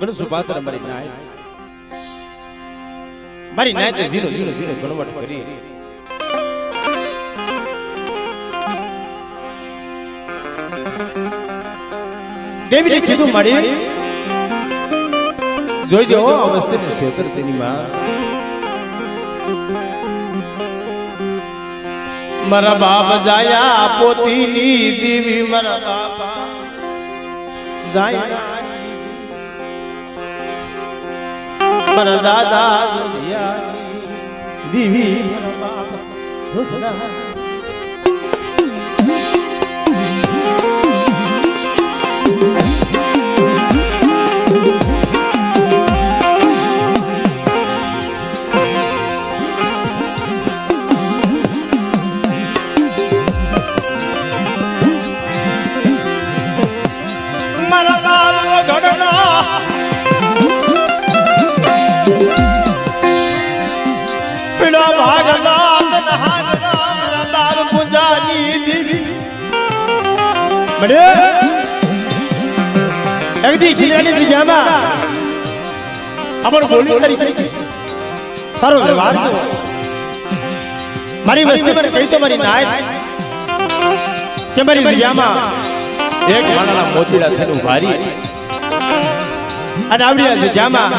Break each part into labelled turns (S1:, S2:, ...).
S1: ઘણું સુપાત્ર મારી નાય તે જીનો જીનો જીનો કન્વર્ટ કરી દેવીને કીધું મારી જોઈજો અવસ્થિત ક્ષેત્ર તેની માં મારા બાપ જાયા પોતીની દેવી મારા બાપા જાયા મારા દાદા દેવી મારા બાપા મારી વસ્તી પર કહી તો મારી નાય કે મારી વિજામાં એક માણાના મોતીડા થઈને ઉભારી અને આવડ્યા છે જામાં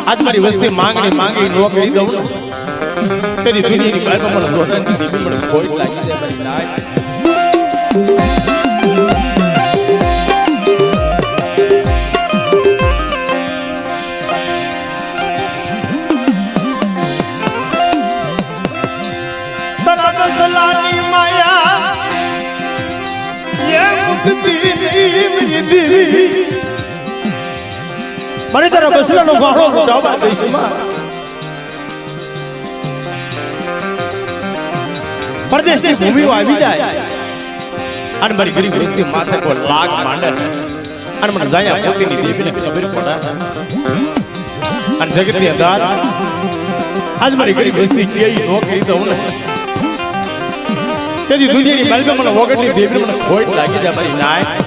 S1: આજ મારી વસ્તી માંગણી નો કરી દઉં તેની દુનિયાની બારમાં મને દોડાની દીવી મને ખોટ લાગી છે મારી નાય મને તારા બસલાનો ગાળો જવાબ દઈશું માં પરદેશની ભૂમિઓ આવી જાય અને મારી ગરીબ વસ્તી માથે કોઈ લાગ માંડે અને મને જાયા પોતીની દેવીને ખબર પડે અને જગતની અંદર આજ મારી ગરીબ વસ્તી કેઈ નો કરી દઉં ને તેની દુનિયાની બાલમાં મને વગરની દેવીને મને ખોટ લાગી જાય મારી નાય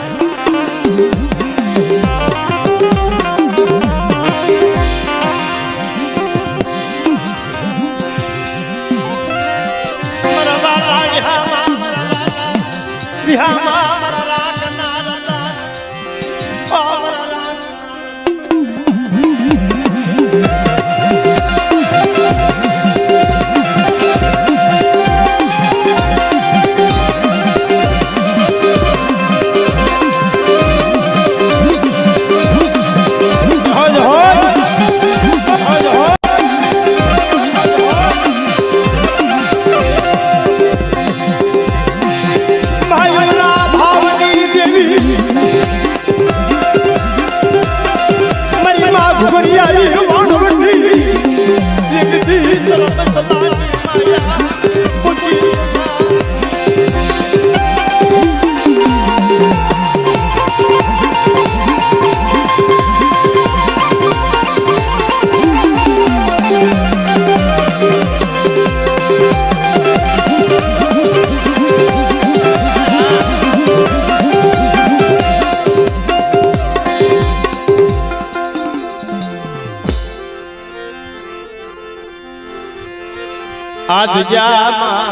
S1: આજ જામાં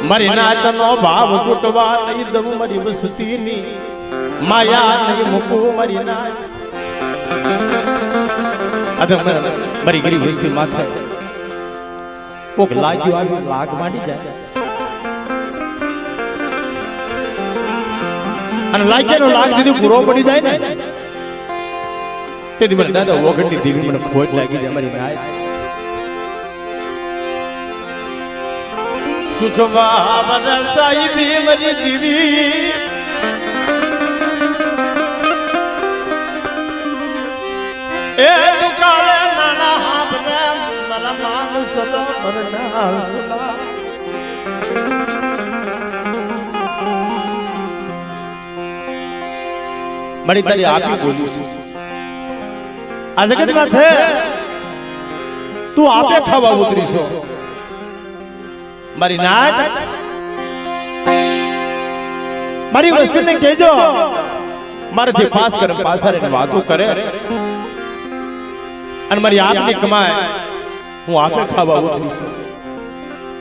S1: મારી નાતનો ભાવ તૂટવા નહીં દઉં મારી વસ્તીની માયા નહીં મૂકું મારી નાત મારી ગરીબ વસ્તી માથે કોક લાગ્યું આવ્યું લાગ માંડી જાય અને લાગ્યાનો લાગ દીધું પૂરો પડી જાય ને તેથી મને દાદા વગરની દીકરી મને ખોટ લાગી જાય મારી નાય સુખવા વરસાઈ દેવરી દીવી એ દુકાળે નાના હાબને મારા માનસનો ભરનાસલા મારી તારી આપી બોલી છે આ જગતમાં છે તું આપે ખાવા ઉતરી છો મારી નાત મારી વસ્તીને કહેજો મારાથી પાસ કરે પાસારે વાતો કરે અને મારી આપની કમાય હું આપે ખાવા ઉતરીશ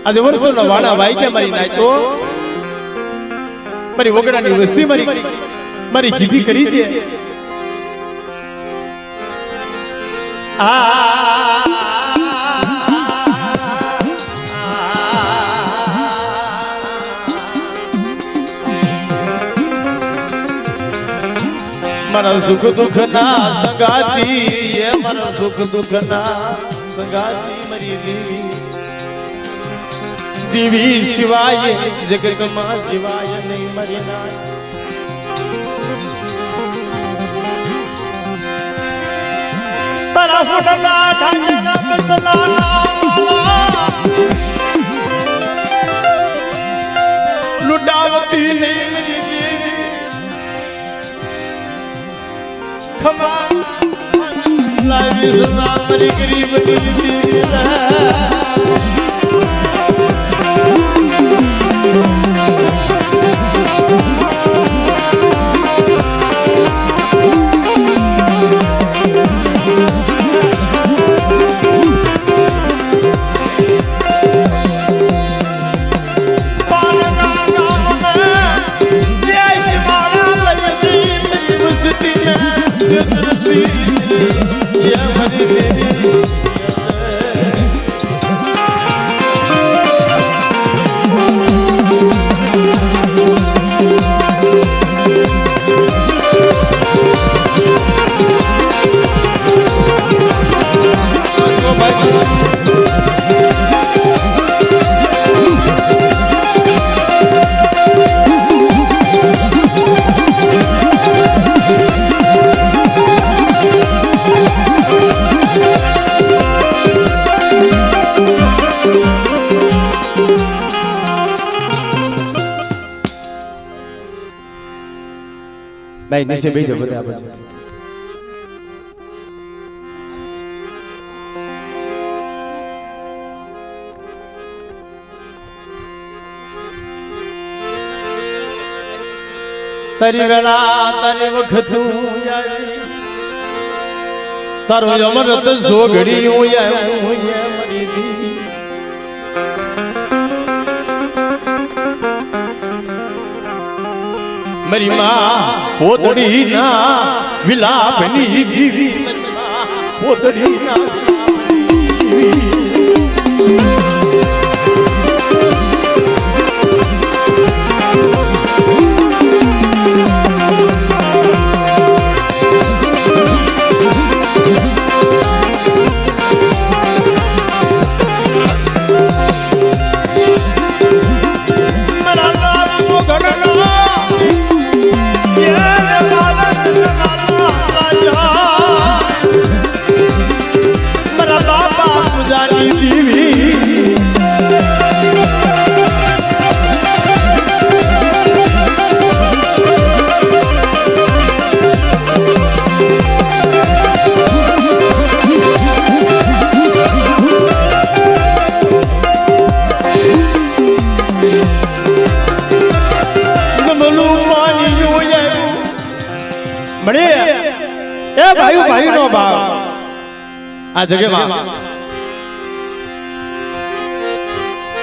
S1: આજે વર્ષોના વાળા વાઈ મારી નાય તો મારી વગડાની વસ્તી મારી ખીધી કરી દે મારા સુખ દુઃખ ના સંગાતી એ મારા સુખ દુઃખ ના સંગાતી મારી દેવી શિવાય જગતમાં શિવાય નહીં મારી ના તારા ફોટલા ઢાંકેલા મસલા લૂટાવતી નહીં મારી દેવી ખમા લાવી સદા મારી ગરીબ દેવી ભાઈ નીચે બેજો બધા આપણે તારી વેળા તારી વખત તારો અમરત સોગડી મારી માં પોતડી ના વિલાપની દીવી પોતડી ના ભાઈ નો ભાવ આ જગમાં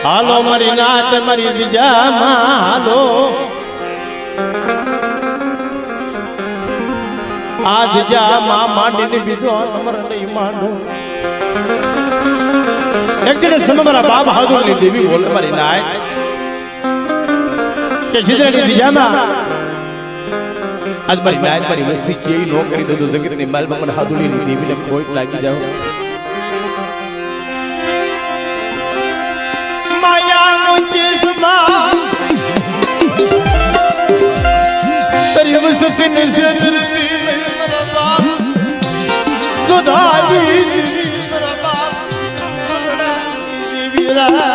S1: હાલો મારી નાત મારી જીજામાં હાલો આ જીજામાં માંડીને બીજો નંબર નહીં માંડો એક દિવસ સમય મારા બાપ હાદુરની દેવી બોલે મારી નાય કે જીજાની જીજામાં આજ મારી નાયત મારી વસ્તી કેવી નો કરી દો જગત ની માલમાં મને હાદુડીની દેવીને ખોટ લાગી જાવ માયા ચશ્મા તારી વસ્તી ને સદરતી મરલા તો દાવી મરલા દેવીરા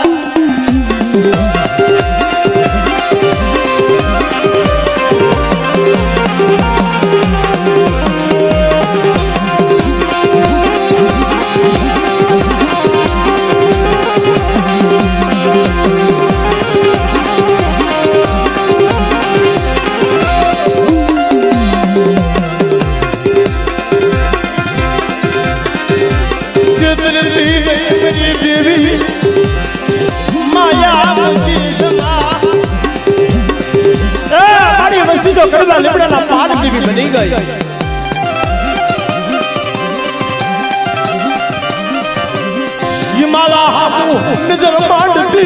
S1: मेरी देवी माया हमारी वस्ती तो कड़वा लिपड़ा ना पाद देवी बनी गई ये माला हाथों नजर मारती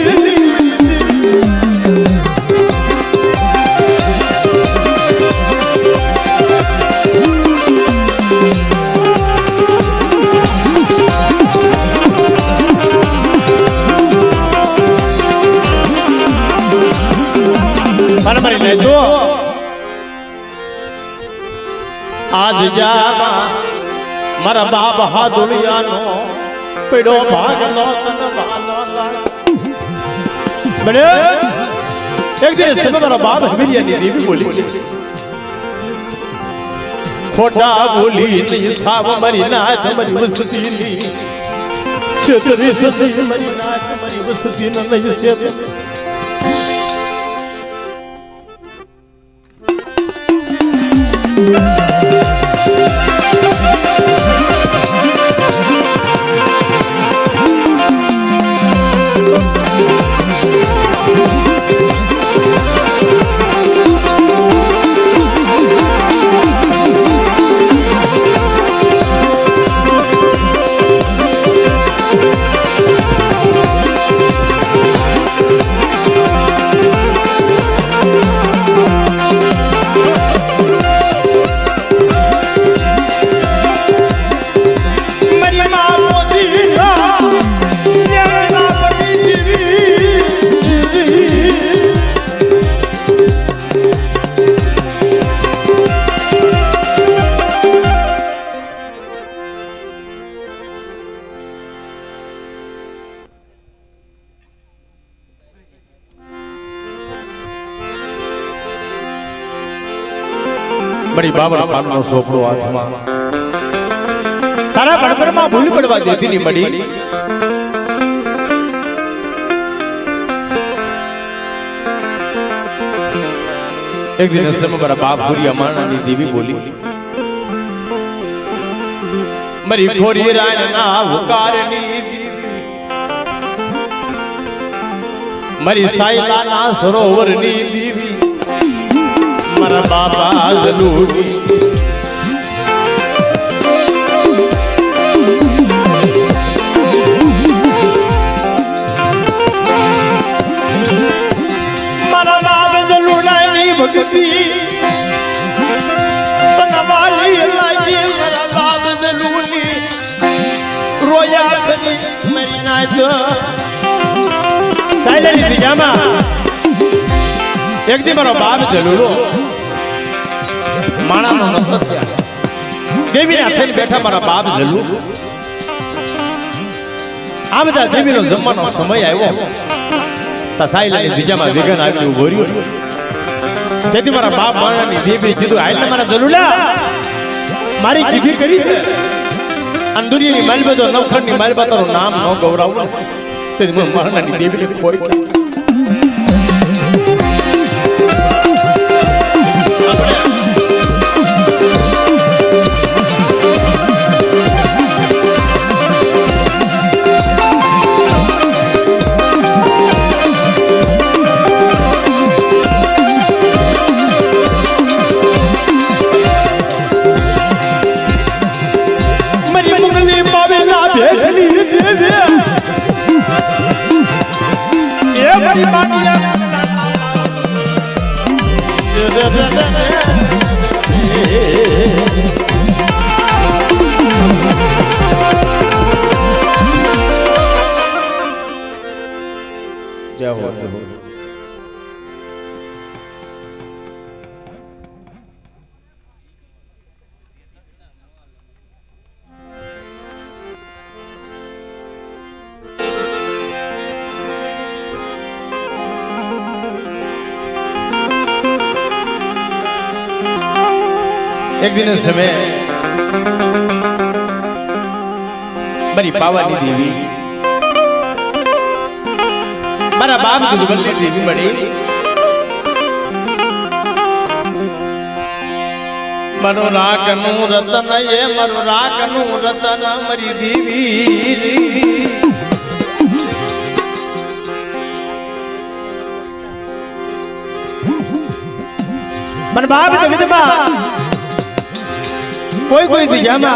S1: मरी नहीं तो आज जा मारा बाप हादुलिया नो पेड़ो भाग लो तन बालो बड़े एक दिन समय मारा बाप हमेलिया ने देवी बोली खोटा बोली नहीं था वो मरी नाच मरी वसतीली छतरी सती मरी नाच मरी वसती नहीं से बड़ी बाबा पानो सोपड़ो हाथ में तारा बड़बर में भूल पड़वा देती नहीं बड़ी एक दिन समय मेरा बाप पूरी अमाना नी देवी बोली मरी खोरी राय ना हुकारनी देवी मरी साइला ना सरोवर नी देवी मरा बाबा जलूरी मरा बाबा जलूरानी भक्ति बनवाली लाई मरा बाबा जलूरी रोया करी मेरी नाच साइलेंट पिजामा एक दिन मारो बाप जलूरो माणा नो नतो थया देवी ने हाथे बैठा मारा बाप जलू आ बधा देवी नो जमવાનો समय આવ્યો ता साइला ने बीजा में विघन આવી ઉભો રહ્યો તેથી મારા બાપ માણાની દેવી કીધું આઈને મારા જલુલા મારી કીધી કરી છે અંદુરીની માલ બધો નવખંડની માલ બાતારો નામ નો ગૌરવ તેથી માણાની દેવીને ખોઈ जय हो एक दिन समय મારી પાવાની દેવી મારા બાપ દુર્બલની દેવી મળી મારો રાગનું રતન એ મારો રાગનું રતન મારી દેવી मन बाप तो विधवा कोई कोई दिजामा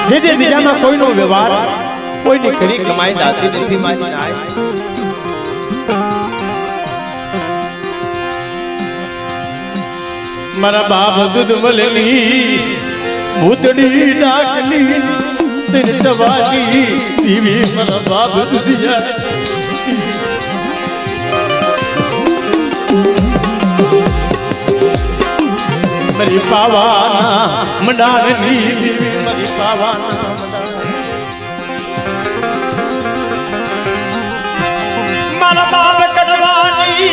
S1: जे जे दिजामा कोई नो व्यवहार कोई ने करी कमाई दाती नहीं मानी नाय मारा बाप दूध मलनी भूतड़ी डाकली तेरे दवानी दीवी मारा बाप दुनिया मरी पावाना मंडानी दीवी मरी पावाना मारा बाप कटवानी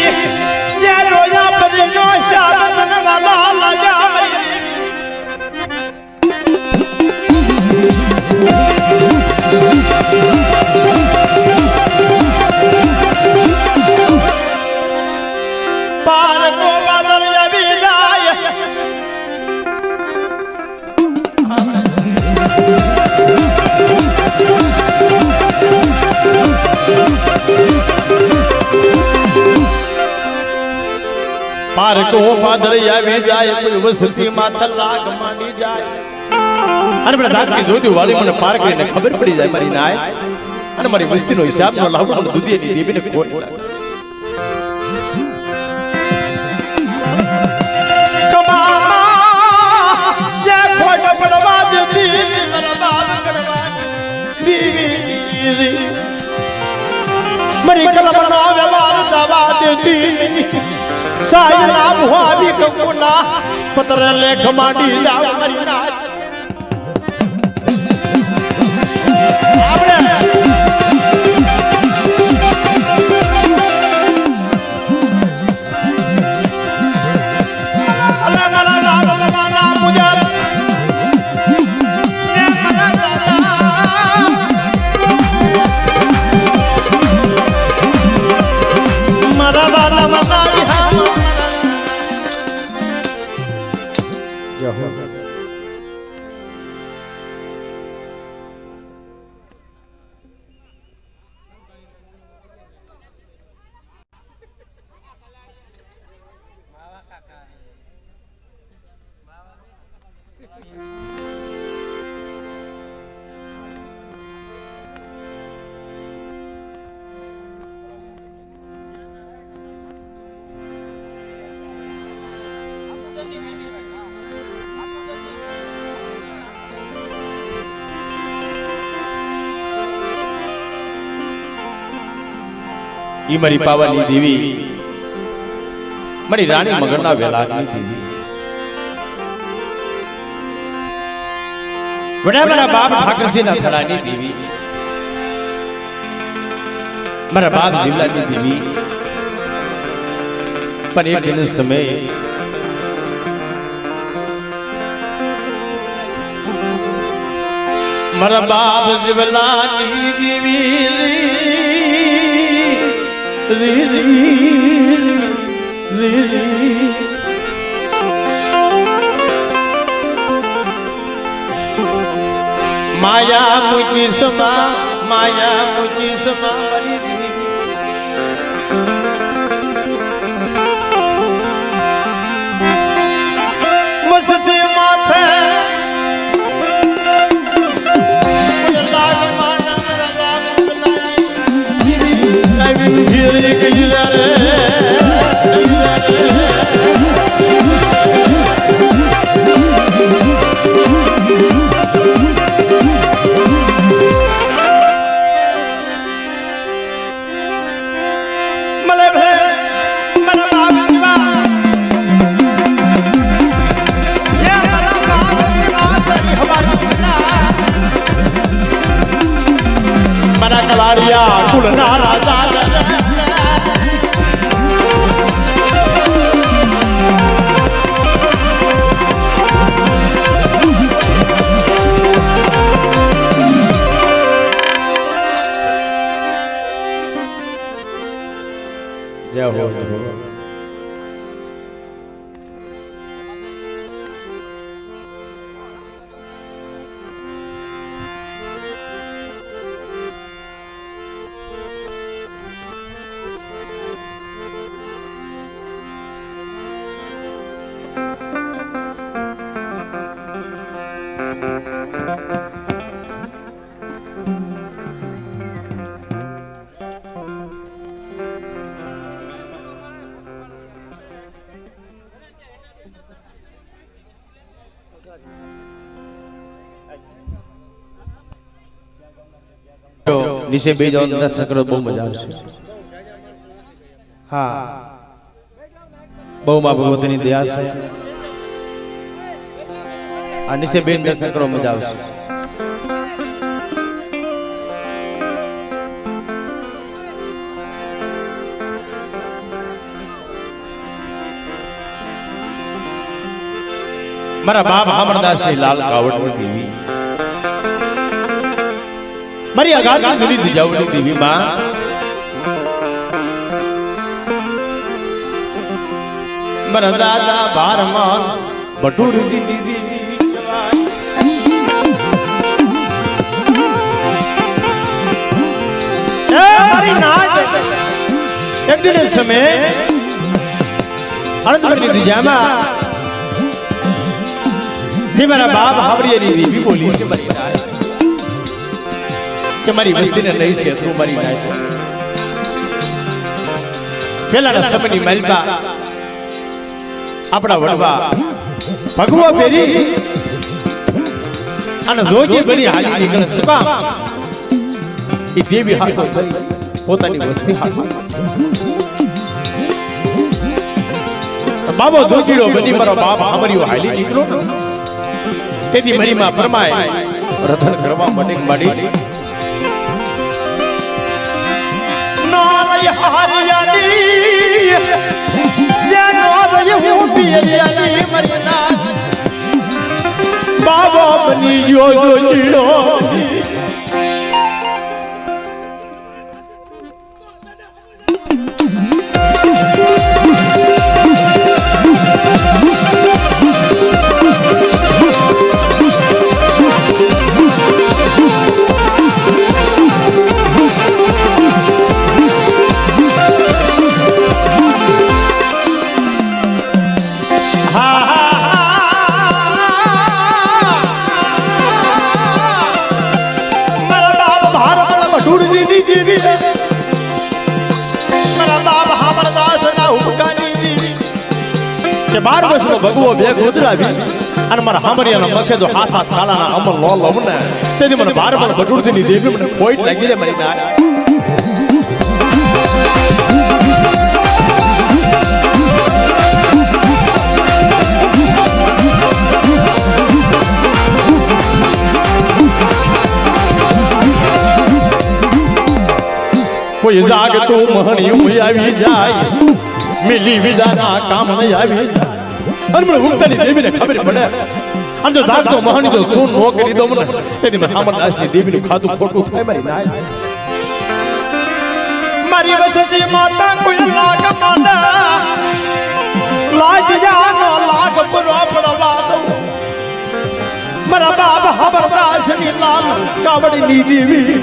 S1: ये रोया पर जो शाबत वाला लगा पार को बादल भी जाए पार को बादल भी जाए कोई वसती माथा लाग मानी जाए અને બધા દાંતની જોતી વાળી મને પાર કરીને ખબર પડી જાય મારી નાય અને મારી મસ્તીનો હિસાબ ન લાવું મને દુધિયાની દેવીને ખોટ કમામા જે ખોટ પડવા દેતી મારા બાપ કરવા દેવી મારી કલમનો વ્યવહાર દવા દેતી સાયલા ભવાવી કુના પત્ર લેખ માંડી જાવ મારી નાય ई मरी पावानी देवी मरी रानी मगरना वेलानी देवी बड़ा बड़ा बाप ठाकर से ना थड़ानी देवी मरा बाप जिवलानी देवी पर एक दिन समय मरा बाप जिवलानी देवी री री री री माया मुझी समा मरी देवी मस्ती माथे જય હો જય હો નીચે બે જાવ દર્શન કરો બહુ મજા આવશે હા બહુ માં ભગવતીની દયા છે આ નીચે બે દર્શન કરો મજા આવશે મારા બાપ અમરદાસ ની લાલ કાવડની દેવી મારી અગાધી સુધી જાવની દેવી માં મારા દાદા બારમાં બટુરજી દીદી મારી નાચ એક દિન સમય અનંતપુરની દિજામાં જે મારા બાપ હાવરીની દેવી બોલી છે મારી નાચ કે મારી વસ્તીને લઈ છે તું મારી નાચ પેલાના સમયની મલબા આપણા વડવા ભગવા પેરી અને જોગી બની હાલી નીકળે સુકામ એ દેવી હાથો થઈ પોતાની વસ્તી હાથો બાબો જોગીડો બની મારો બાપ અમારી હાલી નીકળો તેથી મારી માં ફરમાય રથન કરવા માટે માડી નાય હારિયાની બાબો બની ગયો જોજીડો બાર વર્ષનો ભગવો બેગ ઉતરાવી અને મારા હામરિયાના મખે જો હાથ હાથ કાલાના અમર લો લવને તેથી મને બાર વર્ષ બટુરજીની દેવી મને ખોટ લાગી જાય મારી ના કોઈ જાગ તું મહણિયું આવી જાય મિલી વિદાના કામ નહીં આવી જાય અને મને ઉગતાની દેવીને ખબર પડે અને જો જાગતો મહાની જો શું નો કરી દો મને તેથી મને હામરદાસની દેવીનું ખાતું ખોટું થાય મારી નાય મારી વસતી માતા કોઈ લાગ માના લાગ જાનો લાગ પુરો પડવા દો મારા બાપ હામરદાસની લાલ કાવડની દેવી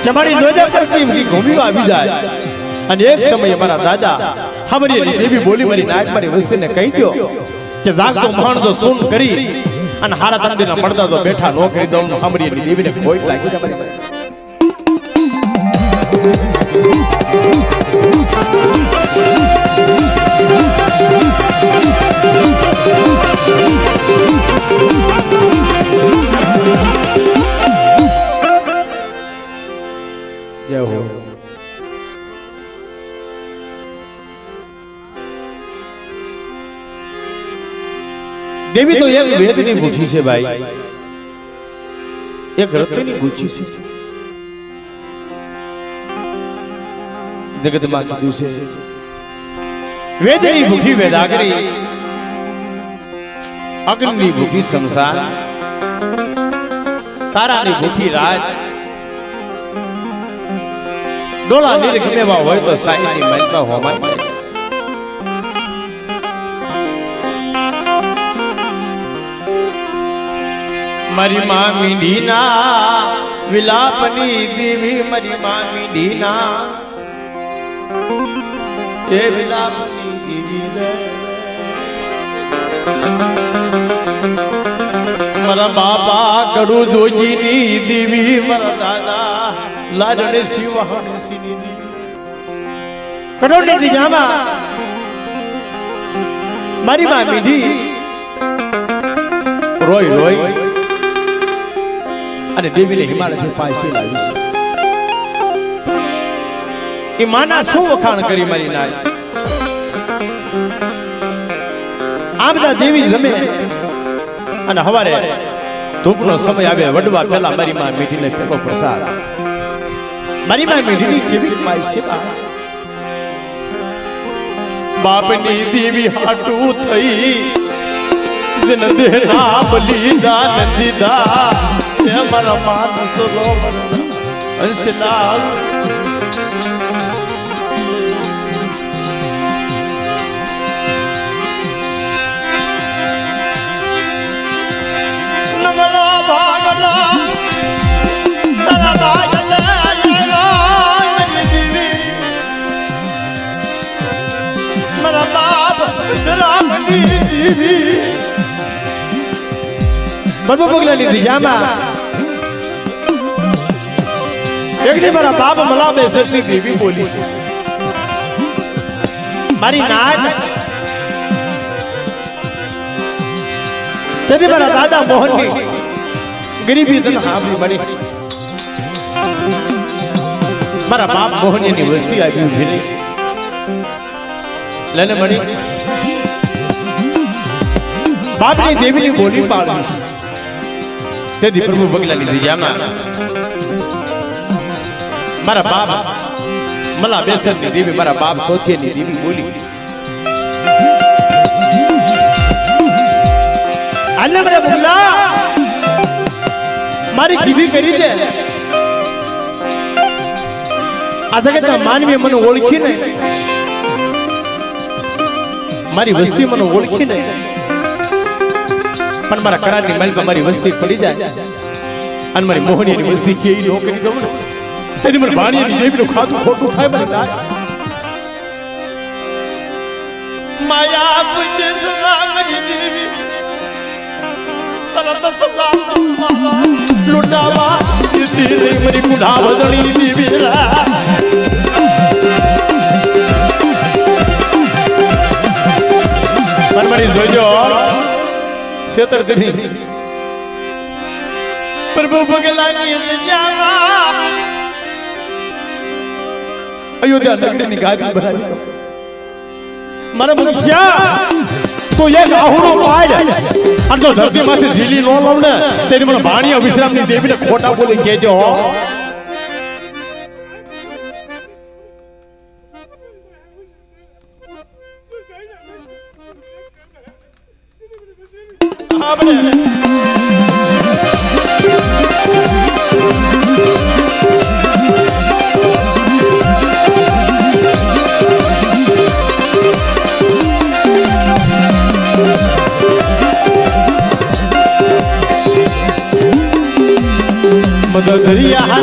S1: કે મારી જોજે પરથી ઘૂમી આવી જાય અને એક સમયે મારા દાદા હમરીની દેવી બોલી મારી નાયક મારી વસ્તીને કહી દો કે જાગતો મહાન જો સૂન કરી અને હારા તંદીના પડદા જો બેઠા નો કરી દઉં હમરીની દેવીને કોઈ લાગી જાય જય હો દેવી તો એક વેદની ગુઠી છે ભાઈ એક રત્નની ગુઠી છે જગતમાં કીધું છે વેદની ભૂખી વેદાગરી અગ્નિની ભૂખી સંસાર તારાની ભૂખી રાજ ડોલા નીર ગમેવા હોય તો સાઈની મહેલમાં હોમાન મળે. મારી માં મીંઢીના વિલાપની દેવી, મારી માં મીંઢીના એ વિલાપની દેવી રે. મારા બાપા કડુ જોજીની દેવી, મારા દાદા લાડણે શિવાહણ સિંહની કડોની દિજામાં મારી માં મીંઢી રોય રોય અને દેવીને હિમાલયથી પાસે લાવી છે. એ માના શું વખાણ કરી મારી નાય. આ બધા દેવી જમે અને હવારે ધૂપનો સમય આવે વડવા પહેલા મારી માં મીઠીને પેલો પ્રસાદ. મારી માં મીઠીની કેવી માય સેવા. બાપની દેવી હાટું થઈ જન દેહા બલિદાન દીધા. મારા માનસ અંશલાલ નમલા ભાગલા તારા ભાગલા દેવી મારા બાપ રામની દેવી બરબો પગલાની દિજામાં એક દી મારા બાપ મલાબે સતી દેવી બોલી છે. મારી નાત તેથી મારા દાદા મોહનની ગરીબી તને સાંભળી મળી. મારા બાપ મોહનની વસ્તી આવી ઉભી રહી લઈને મળી. બાપની દેવીની બોલી પાડી તેથી પ્રભુ પગલાની દિજામાં મારા બાપ મલા બેસરની દેવી, મારા બાપ સોથિયાની દેવી બોલી. આને મને બોલા મારી કીધી કરી દે. આ જગતના માનવી મને ઓળખી નહીં, મારી વસ્તી મને ઓળખી નહીં, પણ મારા કરારની મહેલમાં મારી વસ્તી પડી જાય અને મારી મોહનીની વસ્તી કે નો કરી દઉં ને તેની મને ભાણીની દેવીનું ખાતું ખોટું થાય. મને માયા પૂજે સદામની દેવી તરત સદા લૂટાવા ઈતી મારી કુઢા વદણી દેવી પણ મારી જોજો છેતર દીધી. પ્રભુ પગલાની જાવા અયોધ્યા નગરીની ગાદી બનાવી. મારા મનુષ્યા તો એક આહુડો પાય અને તો ધરતીમાંથી ઝીલી નો લઉં ને તેની મને ભાણિયા વિશ્રામની દેવીને ખોટા બોલી કહેજો. દરિયા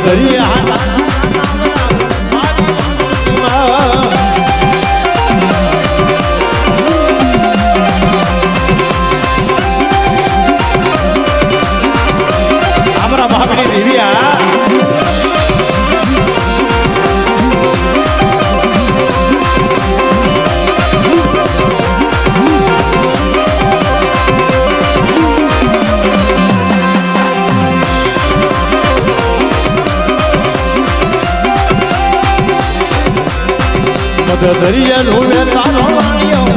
S1: દરિયા અમારા ભાગની દેવિયા દરિયા નું તારો વાણિયો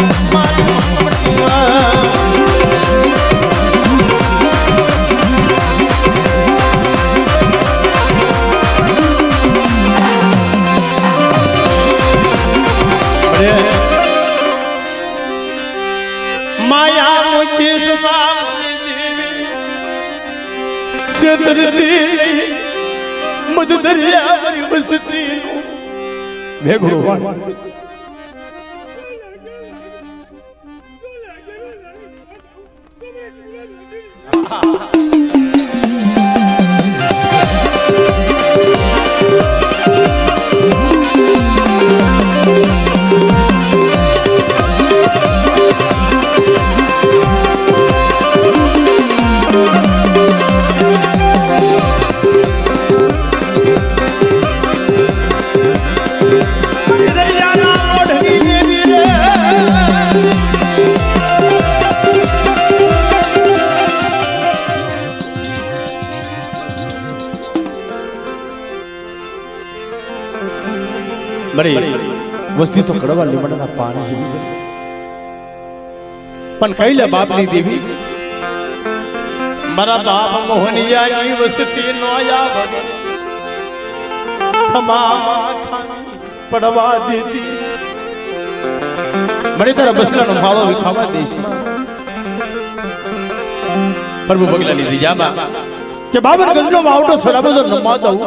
S1: માયા મુજી છેતરતી મધ દરિયા મારી વસતી ભેગું વસ્તી તો કડવા લીમડાના પાન જેવી પણ કઈ લે બાપની દેવી મારા બાપ મોહનિયાની વસ્તી નો આયા ખમા પડવા દેતી મને તારા બસલાનો માળો વિખાવા દેશમાં પ્રભુ પગલાની દિજામાં કે બાબર ગંજનો વાવટો છોડાવો તો નમવા દઉં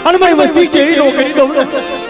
S1: અને મારી વસ્તી કેવી નો કરી દઉં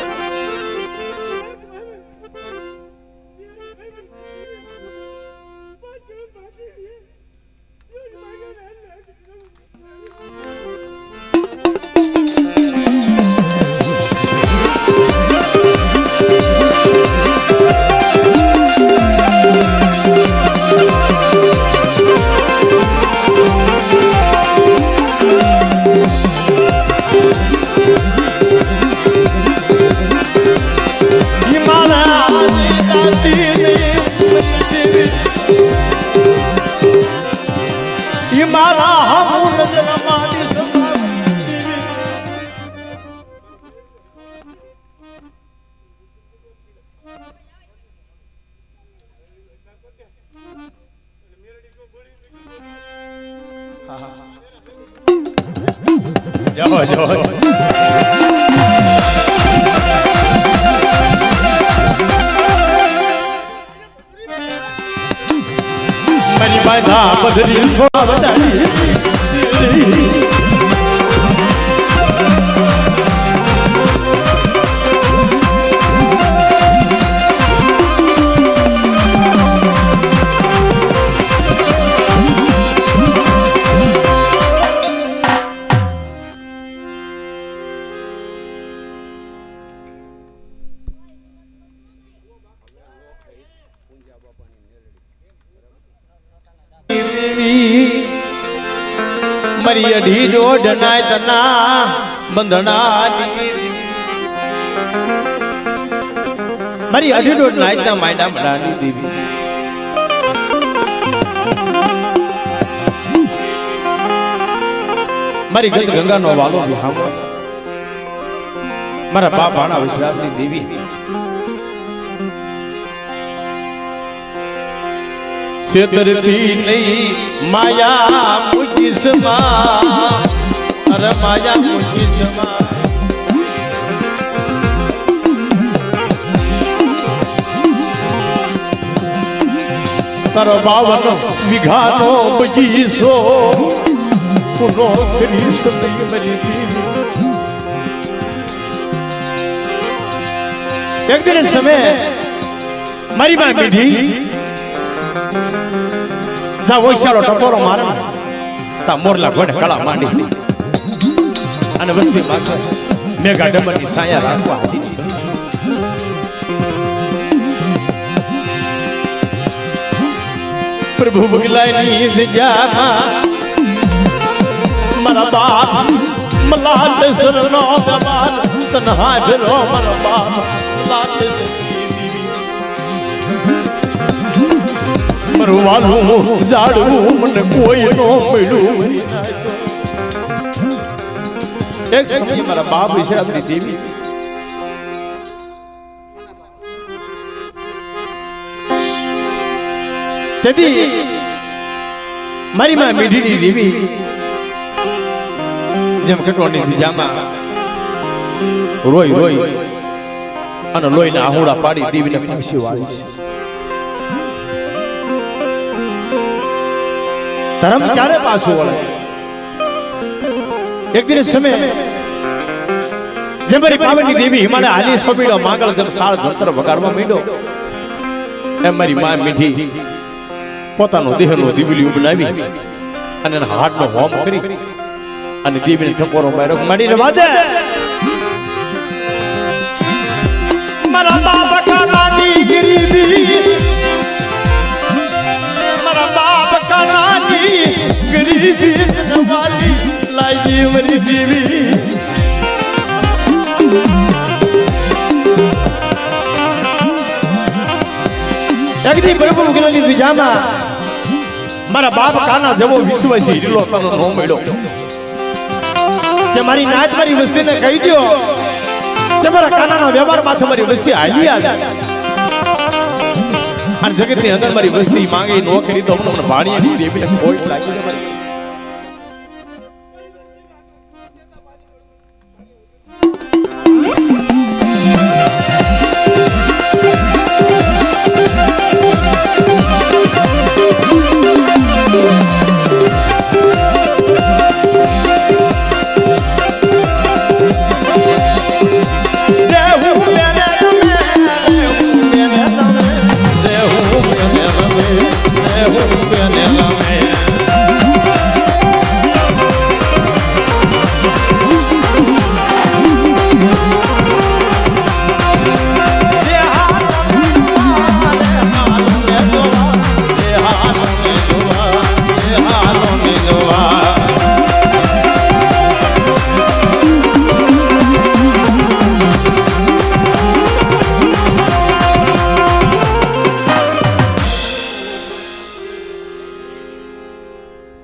S1: જાઓ જાઓ મારી બાધા બદલી સોળા બધાની મારી અઢી જોડ નાયતના બંધનાની મારી અઢી જોડ નાયતના માયના મડાની દેવી મારી ગત ગંગાનો વાલો વિહામો મારા બાપ ભાણા વિશ્રામની દેવી છેતરતી નહીં માયા મુજિસમાં અરે માયા મુજિસમાં તારો બાવન વિઘાનો બગીચો પુનો કરી સમય મરી એક દિન સમય મારી માં મીઠી જા ઓછાલો ટકોરો મારે તા મોરલા ઘોડે કળા માંડી અને વસ્તી માગે મેઘા ડમરની સાયા રાખવા પ્રભુ બગલાની જજામાં મારા બાપ મલાલ સરનો દબાર તન્હા ભરો મારા બાપ લાલ મરવાનું જાડવું મને કોઈ નો મળ્યું એક સમય મારા બાપ વિશ્રામની દેવી તેથી મારી માં મીઠીની દેવી જેમ કટોની જામાં રોઈ રોઈ અને લોહીના આહુડા પાડી દેવીને પાછી વાળી છે ધર્મ ક્યારે પાછું વળે એક દિન સમય જેમરી પાવનની દેવી હિમાલય હાલી સોબીડો માંગલ જેમ સાળ ધંતર વગાડવા માંડ્યો એમ મારી માં મીઠી પોતાનો દેહનો દીવલી બનાવી અને એના હાથનો હોમ કરી અને દેવીને ઠપોરો માર્યો મારી રવા દે મારા બાપ કાનાની ગરીબી મારા બાપ કાનાની ગરીબી નવાલી લાગી મારી દેવી એકદી પ્રભુ ગેલી વિજામાં મારા બાપ કાના જેવો વિશ્વાસી હિરલો તનો નો મળ્યો કે મારી નાત મારી વસ્તીને કહી દો કે મારા કાનાનો વ્યવહાર માથે મારી વસ્તી હાલી આવે અને જગતની અંદર મારી વસ્તી માંગે નો કરી તો મને ભાણિયાની દેવીને ખોટ લાગી છે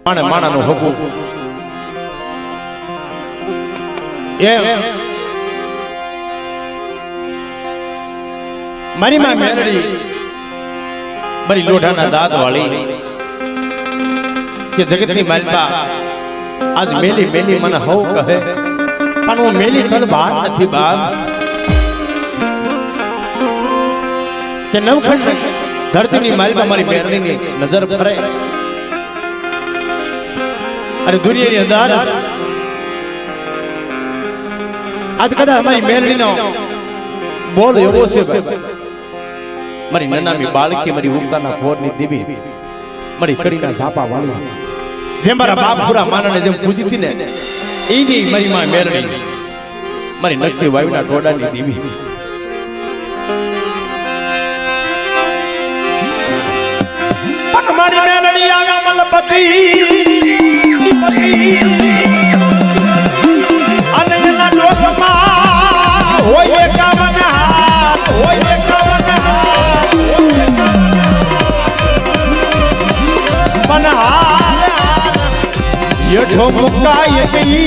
S1: મારી માણાનો હકુ એમ મારી માં મેરડી મારી લોઢાના દાંત વાળી કે જગતની માલપા આજ મેલી મેલી મને હવ કહે પણ હું મેલી તન બહાર નથી બહાર કે નવખંડ ધરતીની માલપા મારી મેરડીની નજર ફરે અરે દુનિયાની અંદર આજ કદાચ અમારી મેરડીનો બોલ એવો છે મારી નનામી બાળકી મારી ઉગતાના ફોરની દેવી મારી કરીના ઝાપા વાળી જે મારા બાપ પૂરા માનને જેમ પૂજી હતી ને એની મારી માં મેરડી મારી નકરી વાયુના ટોડાની દેવી પણ મારી મેરડી આવ્યા મલપતિ અને એના લોકમાં હોય એકાવન હાથ હોય એકાવન હાથ પણ હાલ યઠો મુકાય ગઈ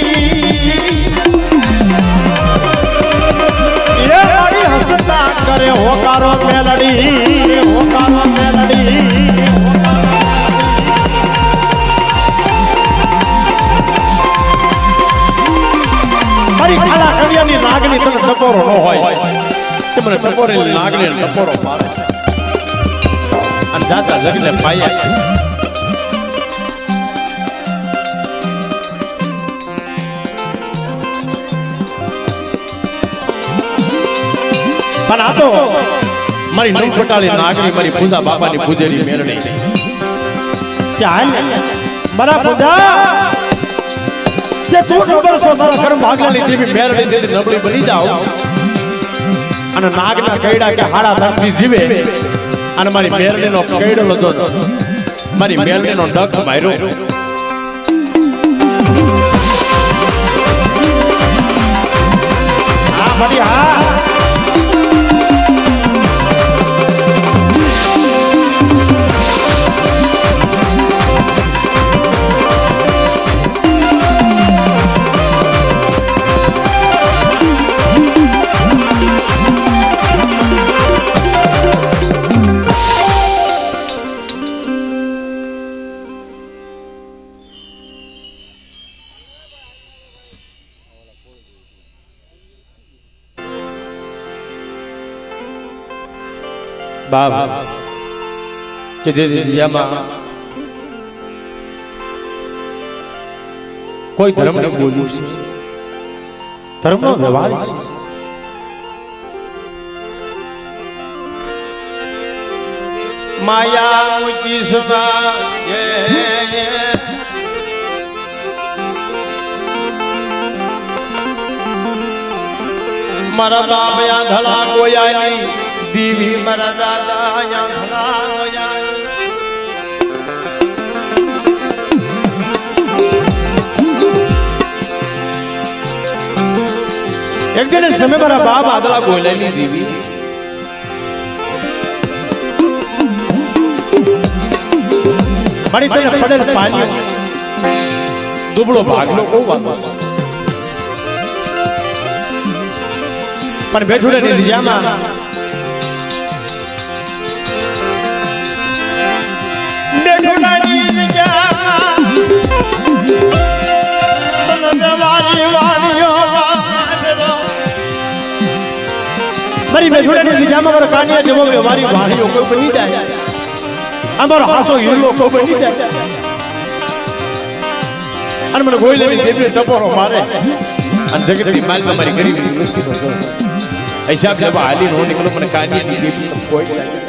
S1: એ મારી હસતા કરે હોકારો મેલડી હોકારો મેલડી ખાલા કવિયાની નાગની તને ટપોરો ન હોય કે મને ટપોરેલી નાગની ટપોરો મારે અને જાતા જગને પાયા પણ આ તો મારી નવપટાળી નાગની મારી પૂજા બાપાની પૂજેરી મેરડી કે હાલ મારા પૂજા કે તું ખબર છો તારા કર્મ ભાગલાની દેવી મેરડી દેવી નબળી બની જાવ અને નાગના કૈડા કે હાડા ધરતી જીવે અને મારી મેરડીનો કૈડો લતો મારી મેરડીનો ડખ માર્યો હા મારી હા બાપ કે જે જીયામાં કોઈ ધર્મને બોલ્યું છે, ધર્મનો વ્યવહાર છે. માયા મૂકી સમાજે મારા બાપ આંધળા ગોયાની દીવી મારા દાદા આંધળા ગોયાની. એક દિન સમય મારા બાપ આંધળા ગોયલાની દીવી મારી તને પડેલ પાણી દુબળો ભાગલો બહુ વાતો પણ બેઠુડાની લીજામાં બેઠુડાની લીજામાં વાલી વાલીઓ મારી બેઠુડાની લીજામાં મારા કાનિયા જેવો મારી વાલીઓ કોઈ બની જાય, અમારો હાસો હીરો કોઈ બની જાય અને મને ગોયલાની દેવને ટપોરો મારે અને જગતની માલમાં મારી ગરીબી મુશ્કેલ હતો. હિસાબ જબ હાલી નો નીકળો મને કાનિયાની દેવી કોઈ જાય.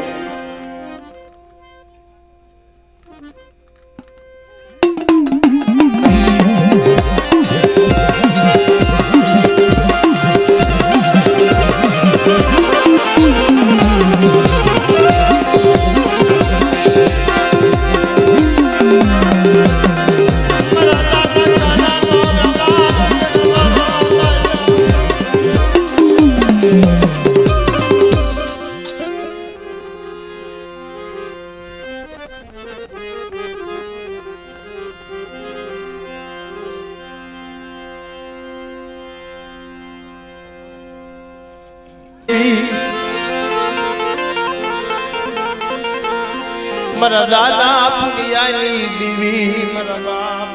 S1: મારા દાદા પુનિયાની દેવી મારા બાપ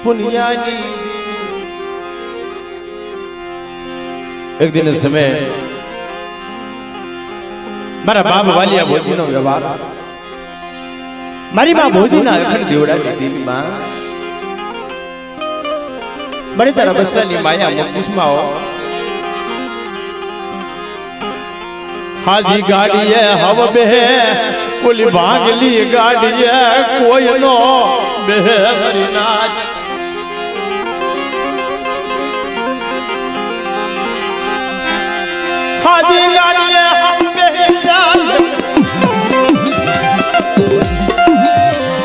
S1: પુનિયાની. એક દિન સમય મારા બાપ વાલિયા ભોજીનો વ્યવહાર મારી માં ભોજીના અખંડ દેવડાની દેવી માં મારી તારા બસરાની માયા મુકુસમાં હો હાજી ગાડીએ હવ બે ઓલી ભાગલી ગાડીએ કોઈ નો બે મરી નાચ. હાજી ગાડીએ હવ બે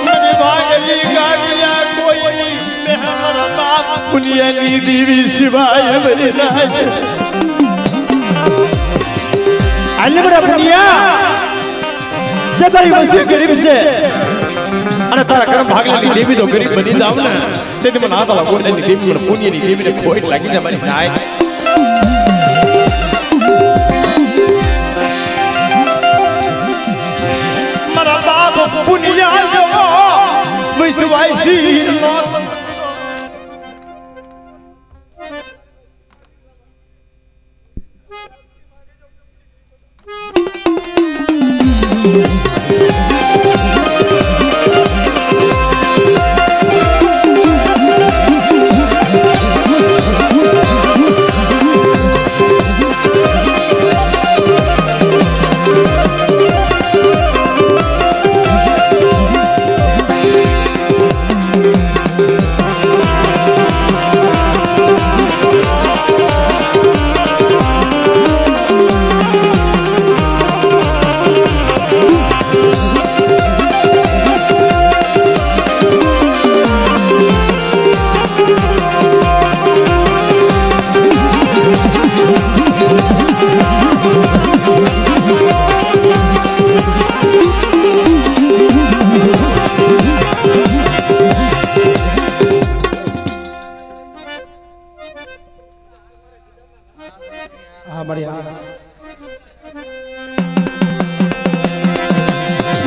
S1: મારી ભાગલી ગાડીએ કોઈ બે મારા બાપ પુનિયાની દેવી સિવાય મરી નાચ. આલે બરા પુનિયા જે તારી વસ્તી ગરીબ છે અને તારા કર્મ ભાગલાની દેવી તો ગરીબ બની જાવ ને તેથી મને આ તારા ગોળની દેવી મને પુણ્યની દેવીને ખોટ લાગી જાય મારી નાય. મારા બાપ પુનિયા જેવો વિશ્વાસી નો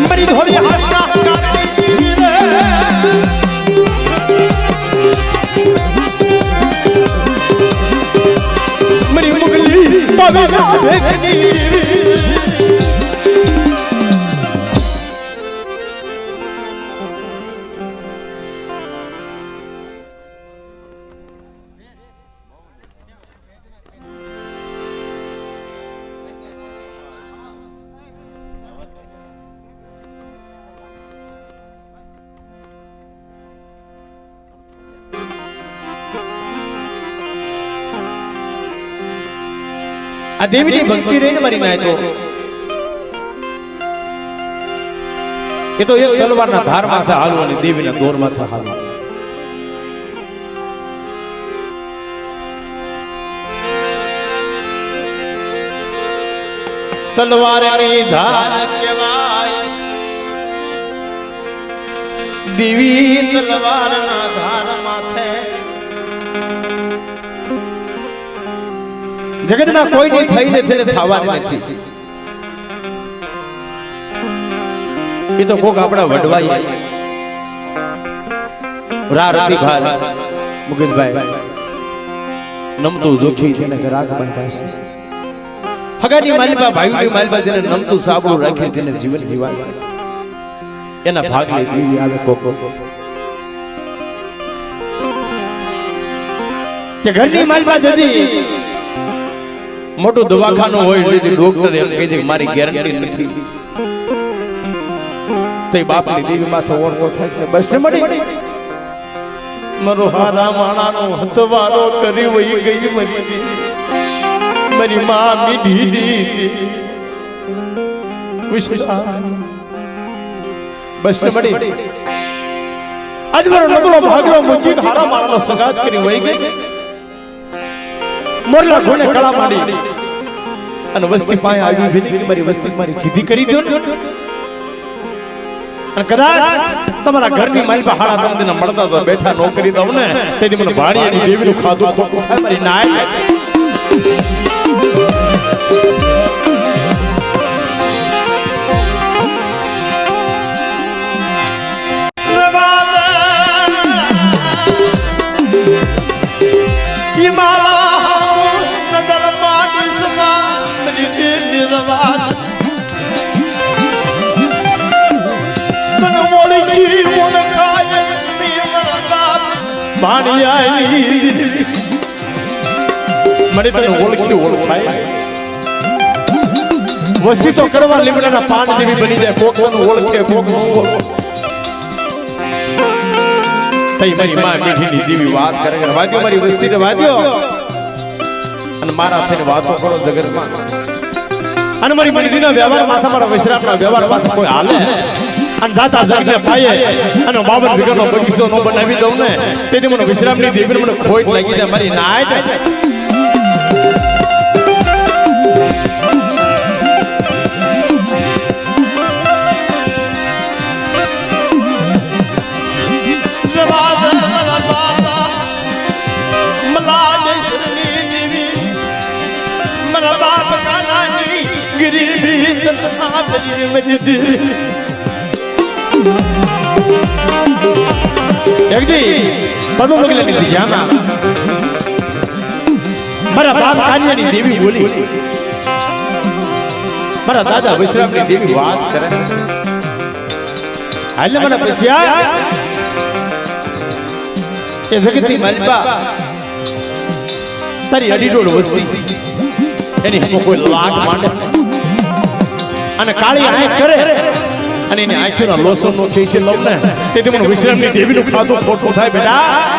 S1: મારી ધોરી મારી મુગલી પાવી ભેગની આ દેવીની ભક્તિ રહીને મારી નાય તો એ તો એક તલવારના ધારમાંથી હાલવું અને દેવીના દોરમાંથી હાલવું. તલવારની ધાર કહેવાય દેવી તલવારના ધાર માથે જગતના કોઈની થઈને થઈને થવાની નથી. એ તો કોક આપણા વડવાઈ રારતી ભાઈ મુકેશભાઈ નમતું જોખી જેને રાગ બાંધ્યા છે. હગાની માલબા ભાઈની માલબા જેને નમતું સાબડું રાખી જેને જીવન જીવાશે એના ભાગલે દેવી આવે કોકો કે ઘરની માલબા જતી મોટું દવાખાનું હોય એટલે ડોક્ટર એમ કહે છે કે મારી ગેરંટી નથી તો બાપની દેવી માથે ઓળતો થાય છે બસ મળી મારો હારા માણાનો હતવારો કરી વઈ ગઈ મારી માં મીઠી બસ મળી આજ મારો નકલો ભાગલો મુજી હારા માણાનો સગાત કરી વઈ ગઈ મોરલા ઘોડે કળા માંડી અને વસ્તી પાસે આવી વિનંતી મારી વસ્તી મારી ખીધી કરી દો અને કદાચ તમારા ઘરની માલપા હાડા તમને મળતા તો બેઠા નોકરી દઉં ને તેથી મને ભાણિયાની દેવીનું ખાધું ખોટું થાય મારી નાય. મને તને ઓળખી ઓળખાય વસ્તી તો કરવા લીમડાના પાન જેવી બની જાય કોક ઓળખે કોક નો ઓળખે તઈ મારી માં મીઠીની દેવી વાત કરે કે વાદ્યો મારી વસ્તીને વાદ્યો અને મારા થઈને વાતો કરો જગતમાં અને મારી મીઠીના વ્યવહાર માથા મારા વિશ્રામના વ્યવહાર માથા કોઈ હાલે અને દાતા જગને પાયે અને 52 વીઘાનો બગીચો નો બનાવી દઉં ને તેથી મને વિશ્રામની દેવીને મને ખોટ લાગી જાય મારી નાય જાય. મારા બાપ કાનિયાની દેવી બોલી મારા દાદા વિશ્રામની દેવી વાત કરે હાલે મને પસ્યા એ જગતની માલપા તારી અડીડોળ વસ્તી એની હમો કોઈ લાગ માંડે અને કાળી આંખ કરે અને એની આંખોના લોસનનો કેસે લવ ને તેથી મને વિશ્રામની દેવીનું ખાધું ખોટું થાય બેટા.